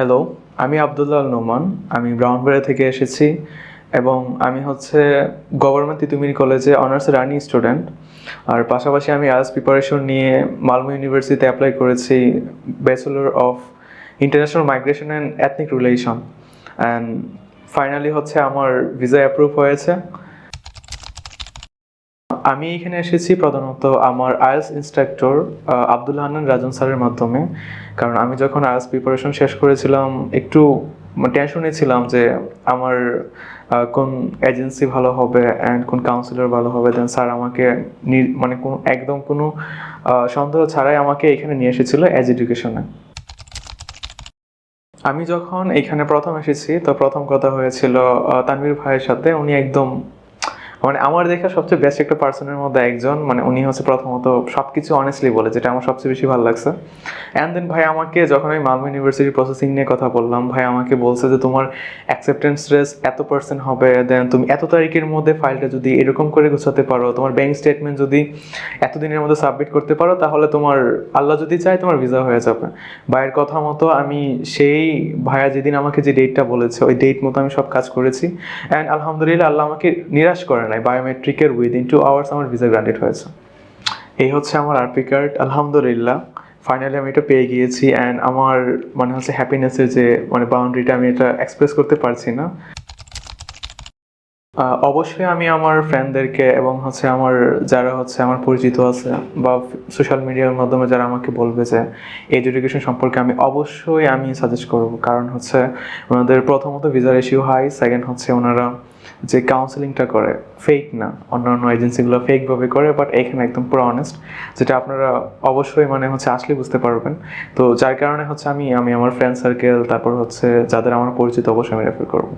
Hello, আমি আব্দুল্লাহ আল নোমান। আমি ব্রাউনবাড়ি থেকে এসেছি এবং আমি হচ্ছে গভর্নমেন্ট তিতুমির কলেজে অনার্সের রানিং স্টুডেন্ট। আর পাশাপাশি আমি আইএলটিএস প্রিপারেশন নিয়ে মালমো ইউনিভার্সিটিতে অ্যাপ্লাই করেছি bachelor of international migration and ethnic relation. And finally হচ্ছে আমার ভিসা অ্যাপ্রুভ হয়েছে। আমি এখানে এসেছি প্রধানত আমার আইএলটিএস ইনস্ট্রাক্টর আব্দুল হান্নান রাজন স্যারের মাধ্যমে। কারণ আমি যখন আইএলটিএস প্রিপারেশন শেষ করেছিলাম একটু টেনশনে ছিলাম যে আমার কোন এজেন্সি ভালো হবে অ্যান্ড কোন কাউন্সিলর ভালো হবে। দেন স্যার আমাকে মানে একদম কোনো সন্দেহ ছাড়াই আমাকে এখানে নিয়ে এসেছিল এজ এডুকেশনে। আমি যখন এখানে প্রথম এসেছি তো প্রথম কথা হয়েছিল তানভীর ভাইয়ের সাথে। উনি একদম মানে আমার দেখা সবচেয়ে বেস্ট একটা পার্সনের মধ্যে একজন। মানে উনি হচ্ছে প্রথমত সবকিছু অনেস্টলি বলে, যেটা আমার সবচেয়ে বেশি ভালো লাগছে। অ্যান্ড দেন ভাই আমাকে যখন আমি মালমো ইউনিভার্সিটির প্রসেসিং নিয়ে কথা বললাম, ভাই আমাকে বলছে যে তোমার অ্যাকসেপ্টেন্স রেট এত% হবে, দেন তুমি এত তারিখের মধ্যে ফাইলটা যদি এরকম করে গোছাতে পারো, তোমার ব্যাংক স্টেটমেন্ট যদি এতদিনের মধ্যে সাবমিট করতে পারো, তাহলে তোমার আল্লাহ যদি চায় তোমার ভিসা হয়ে যাবে। ভাইয়ের কথা মতো আমি সেই ভাইয়া যেদিন আমাকে যে ডেটটা বলেছে ওই ডেট মতো আমি সব কাজ করেছি। অ্যান্ড আলহামদুলিল্লাহ আল্লাহ আমাকে নিরাশ করে নাই। বায়োমেট্রিকের উইদিন 2 আওয়ার্স আমার ভিসা গ্রান্টেড হয়েছে। এই হচ্ছে আমার আরপি কার্ড। আলহামদুলিল্লাহ ফাইনালি আমি এটা পেয়ে গিয়েছি। অ্যান্ড আমার মানে হচ্ছে হ্যাপিনেসের যে মানে বাউন্ডারিটা আমি এটা এক্সপ্রেস করতে পারছি না। অবশ্যই আমি আমার ফ্রেন্ডদেরকে এবং হচ্ছে আমার যারা হচ্ছে আমার পরিচিত আছে বা সোশ্যাল মিডিয়ার মাধ্যমে যারা আমাকে বলবে যে এডুকেশন সম্পর্কে, আমি সাজেস্ট করব। কারণ হচ্ছে ওনাদের প্রথমত ভিসার ইস্যু হাই, সেকেন্ড হচ্ছে ওনারা যে কাউন্সেলিংটা করে ফেক না, অন্যান্য এজেন্সিগুলো ফেকভাবে করে, বাট এখানে একদম পুরো অনেস্ট, যেটা আপনারা অবশ্যই মানে হচ্ছে আসলে বুঝতে পারবেন। তো যার কারণে হচ্ছে আমি আমার ফ্রেন্ড সার্কেল, তারপর হচ্ছে যাদের আমার পরিচিত, অবশ্যই আমি রেফার করবো।